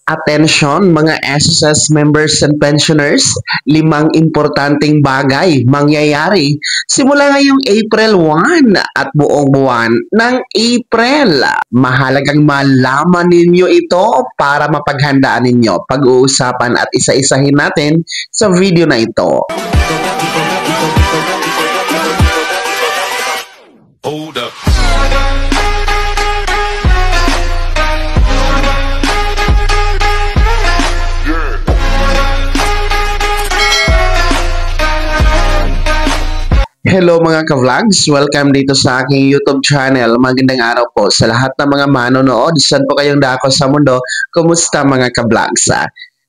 Attention mga SSS members and pensioners, 5 importanteng bagay mangyayari simula ngayong April 1 at buong buwan ng April. Mahalagang malaman ninyo ito para mapaghandaan ninyo. Pag-uusapan at isa-isahin natin sa video na ito. Hold up. Hello mga ka-vlogs! Welcome dito sa aking YouTube channel. Magandang araw po sa lahat ng mga manonood. Saan po kayong dako sa mundo? Kumusta mga ka-vlogs?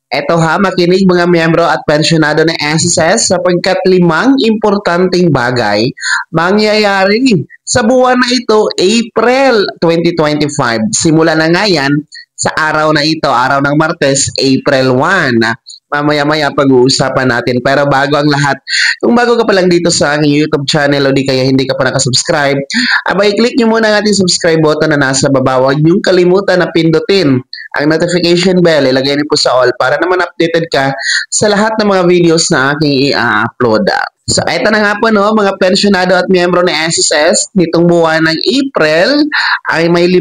Eto ha, makinig mga miyembro at pensyonado ng SSS sapagkat 5 importanteng bagay mangyayari sa buwan na ito, April 2025. Simula na nga yan sa araw na ito, araw ng Martes, April 1. Mamaya-maya pag-uusapan natin. Pero bago ang lahat, kung bago ka pa lang dito sa aking YouTube channel o di kaya hindi ka pa nakasubscribe, abay click nyo muna ang ating subscribe button na nasa baba. Huwag niyong kalimutan na pindutin ang notification bell. Ilagay niyo po sa all para naman updated ka sa lahat ng mga videos na aking i-upload. So, ito na nga po no, mga pensyonado at miyembro ng SSS, nitong buwan ng April ay may 5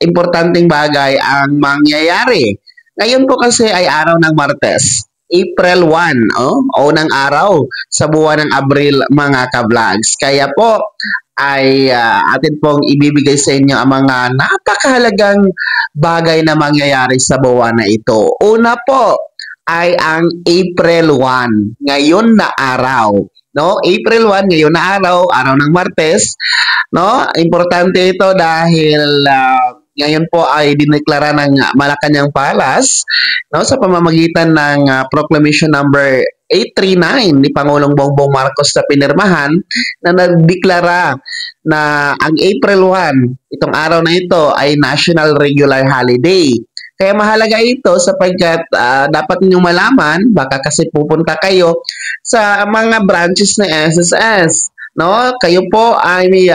importanteng bagay ang mangyayari. Ngayon po kasi ay araw ng Martes, April 1, unang araw sa buwan ng Abril mga ka-vlogs. Kaya po ay atin pong ibibigay sa inyo ang mga napakahalagang bagay na mangyayari sa buwan na ito. Una po ay ang April 1, ngayon na araw. No, April 1, ngayon na araw, araw ng Martes. No, importante ito dahil ngayon po ay dineklara ng Malacanang Palace no, sa pamamagitan ng Proclamation number 839 ni Pangulong Bongbong Marcos na pinirmahan na nagdeklara na ang April 1, itong araw na ito ay National Regular Holiday. Kaya mahalaga ito sapagkat dapat ninyong malaman, baka kasi pupunta kayo sa mga branches ng SSS. No, kayo po ay may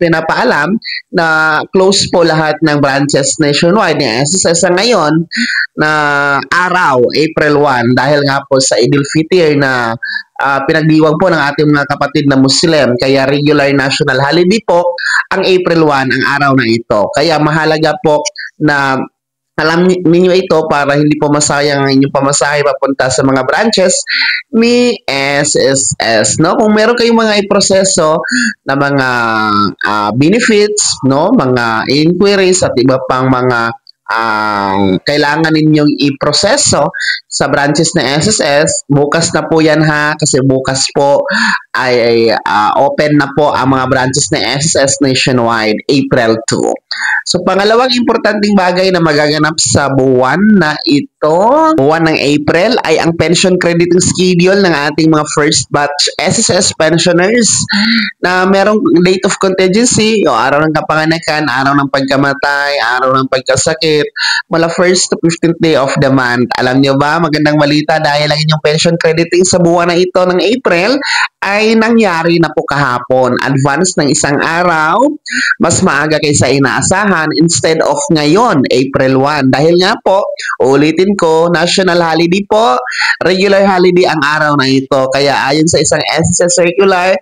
pinapaalam na close po lahat ng branches nationwide ng SSS sa ngayon na araw, April 1, dahil nga po sa Eid al-Fitr na pinagdiwang po ng ating mga kapatid na Muslim. Kaya regular national holiday po ang April 1, ang araw na ito. Kaya mahalaga po na alam ninyo ito para hindi po masayang ang inyong pamasahe papunta sa mga branches ni SSS. No? Kung meron kayong mga iproseso na mga benefits, no? Mga inquiries at iba pang mga kailangan ninyong iproseso sa branches ng SSS, bukas na po yan ha, kasi bukas po ay open na po ang mga branches ng SSS nationwide, April 2. So, pangalawang importanteng bagay na magaganap sa buwan na ito, buwan ng April, ay ang pension crediting schedule ng ating mga first batch SSS pensioners na merong date of contingency, o araw ng kapanganakan, araw ng pagkamatay, araw ng pagkasakit, mula 1st to 15th day of the month. Alam nyo ba, magandang balita dahil ang inyong pension crediting sa buwan na ito ng April ay nangyari na po kahapon. Advance ng isang araw, mas maaga kaysa inaasahan instead of ngayon, April 1. Dahil nga po, ulitin ko, national holiday po, regular holiday ang araw na ito. Kaya ayon sa isang SSS circular,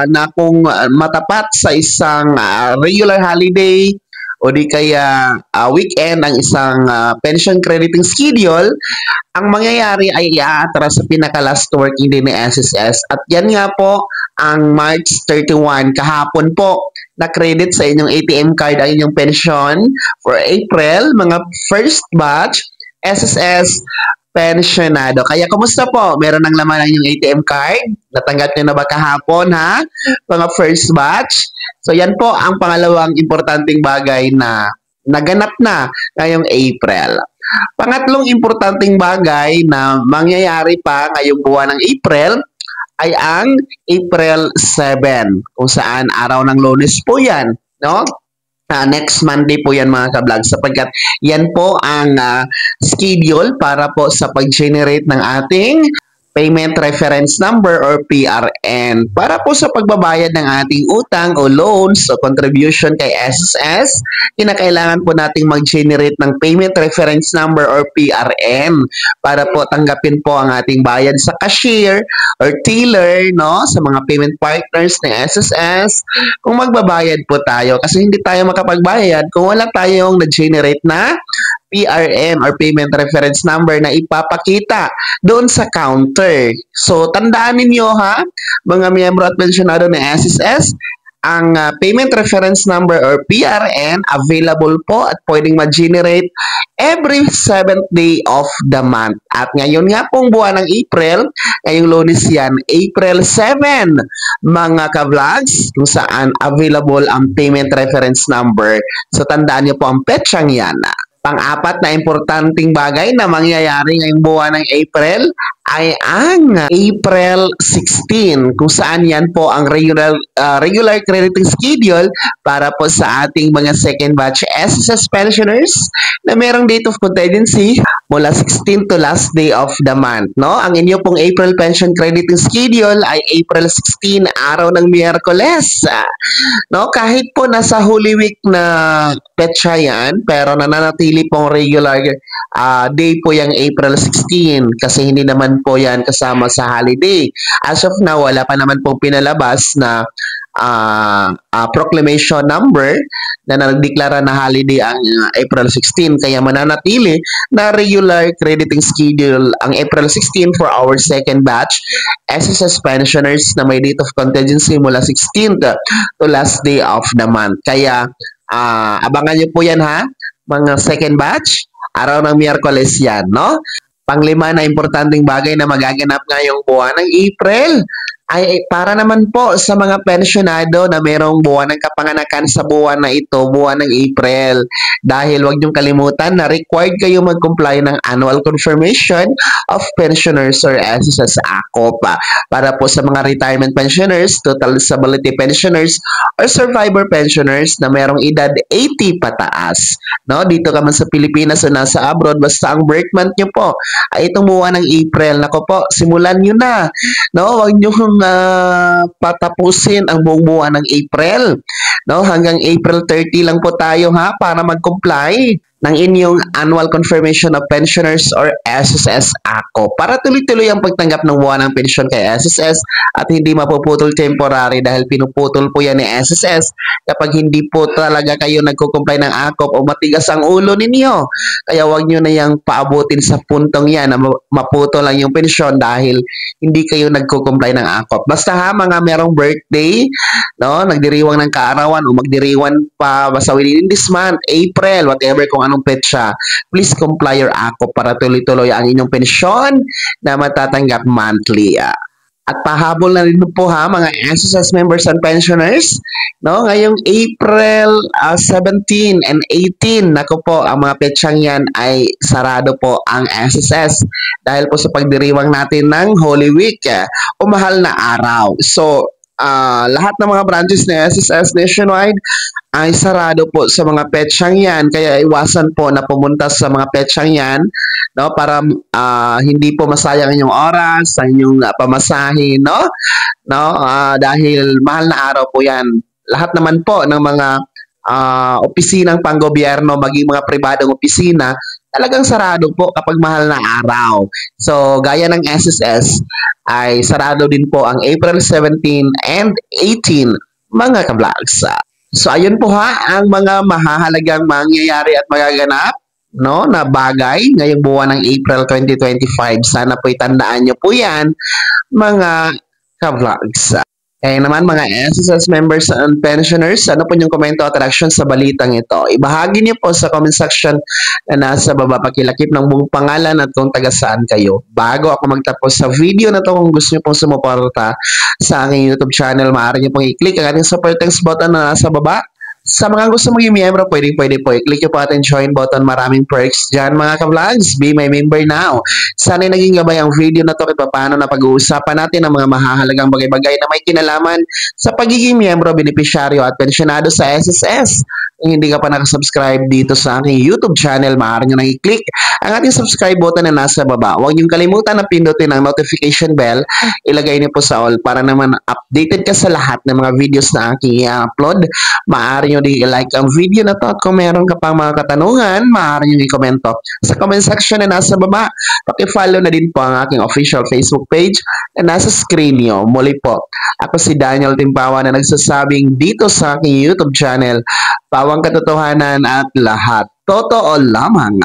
na kung matapat sa isang regular holiday o di kaya weekend ang isang pension crediting schedule, ang mangyayari ay iaatras sa pinaka-last working day ni SSS. At yan nga po ang March 31, kahapon po, na-credit sa inyong ATM card ang inyong pension for April, mga first batch SSS pensionado. Kaya kumusta po? Meron ng laman ang inyong ATM card? Natanggap nyo na ba kahapon ha? Mga first batch? So yan po ang pangalawang importanteng bagay na naganap na ngayong April. Pangatlong importanteng bagay na mangyayari pa ngayong buwan ng April ay ang April 7, kung saan araw ng Lunes po yan, no? Next Monday po yan mga ka-vlog, sapagkat yan po ang schedule para po sa pag-generate ng ating Payment Reference Number or PRN. Para po sa pagbabayad ng ating utang o loans o contribution kay SSS, kinakailangan po nating mag-generate ng Payment Reference Number or PRN para po tanggapin po ang ating bayad sa cashier or teller, no, sa mga payment partners ng SSS kung magbabayad po tayo, kasi hindi tayo makapagbayad kung wala tayong na-generate na PRN or Payment Reference Number na ipapakita doon sa counter. So, tandaan ninyo ha, mga miyembro at pensyonado ng SSS, ang Payment Reference Number or PRN available po at pwedeng ma-generate every 7th day of the month. At ngayon nga pong buwan ng April, ngayong Lunes yan, April 7, mga ka-vlogs, kung saan available ang Payment Reference Number. So, tandaan niyo po ang petsang yan. Pang-apat na importanteng bagay na mangyayari ngayong buwan ng April ay ang April 16, kung saan yan po ang regular crediting schedule para po sa ating mga second batch SSS pensioners na merong date of contingency mula 16 to last day of the month. No? Ang inyo pong April pension crediting schedule ay April 16, araw ng Miyerkules. No? Kahit po nasa Holy Week na petsa yan, pero nananatili pong regular day po yung April 16 kasi hindi naman po yan kasama sa holiday. As of now, wala pa naman pong pinalabas na proclamation number na nagdeklara na holiday ang April 16. Kaya mananatili na regular crediting schedule ang April 16 for our second batch SSS pensioners na may date of contingency mula 16th to last day of the month. Kaya abangan nyo po yan ha, mga second batch, araw ng Miyerkules yan, no? Panglima na importanteng bagay na magaganap ngayong buwan ng April ay para naman po sa mga pensyonado na merong buwan ng kapanganakan sa buwan na ito, buwan ng April. Dahil huwag niyong kalimutan na required kayo mag-comply ng Annual Confirmation of Pensioners or SSS ACOP. Para po sa mga retirement pensioners, total disability pensioners, or survivor pensioners na merong edad 80 pataas. No? Dito ka man sa Pilipinas o nasa abroad, basta ang birth month niyo po ay itong buwan ng April. Nako po, simulan niyo na. No? Huwag niyo patapusin ang buong buwan ng April. No? Hanggang April 30 lang po tayo ha para mag-comply ng inyong Annual Confirmation of Pensioners or SSS ACO para tuloy-tuloy ang pagtanggap ng buwan ng pensyon kay SSS at hindi mapuputol temporary dahil pinuputol po yan ni SSS kapag hindi po talaga kayo nagko-comply ng ACO o matigas ang ulo ninyo. Kaya wag nyo na yung paabutin sa puntong yan na maputol lang yung pensyon dahil hindi kayo nagko-comply ng ACO. Basta ha, mga merong birthday, no, nagdiriwang ng kaarawan o magdiriwan pa basta within this month, April, whatever kung anong petsa, please comply your ACO para tuloy-tuloy ang inyong pensyon na matatanggap monthly. At pahabol na rin po ha mga SSS members and pensioners, no? Ngayong April 17 and 18, nako po, ang mga petsang yan ay sarado po ang SSS dahil po sa pagdiriwang natin ng Holy Week o mahal na araw. So, lahat ng mga branches ng SSS nationwide ay sarado po sa mga petsang yan. Kaya iwasan po na pumunta sa mga petsang yan, no, para hindi po masayang inyong oras, ang inyong pamasahe, no? Dahil mahal na araw po yan. Lahat naman po ng mga opisinang panggobyerno, maging mga pribadong opisina, talagang sarado po kapag mahal na araw. So, gaya ng SSS, ay sarado din po ang April 17 and 18, mga ka-vlogs. So, ayun po ha, ang mga mahahalagang mangyayari at magaganap, no, na bagay ngayong buwan ng April 2025. Sana po itandaan nyo po yan, mga ka-vlogs. Kaya naman mga SSS members and pensioners, ano po yung komento at reaction sa balitang ito? Ibahagi niyo po sa comment section na nasa baba, pakilakip ng buong pangalan at kung taga saan kayo. Bago ako magtapos sa video na to, kung gusto niyo pong sumuporta sa aking YouTube channel, maaari niyo pong i-click ang ating super thanks button na nasa baba. Sa mga gusto maging miyembro, pwede po i-click nyo po ating join button. Maraming perks dyan mga ka-vlogs. Be my member now. Sana naging gabay ang video na to kung paano na pag-uusapan natin ang mga mahahalagang bagay-bagay na may kinalaman sa pagiging miyembro, benepisyaryo at pensyonado sa SSS. Kung hindi ka pa nakasubscribe dito sa aking YouTube channel, maaari nyo nang i-click ang ating subscribe button na nasa baba. Huwag niyong kalimutan na pindutin ang notification bell. Ilagay niyo po sa all para naman updated ka sa lahat ng mga videos na aking i-upload. Maaari nyo din i-like ang video na to at kung meron ka pang mga katanungan, maaari nyo i-komento sa comment section na nasa baba. Paki-follow na din po ang aking official Facebook page na nasa screen nyo. Muli po, ako si Daniel Timpawa na nagsasabing dito sa aking YouTube channel, pawang katotohanan at lahat totoo lamang.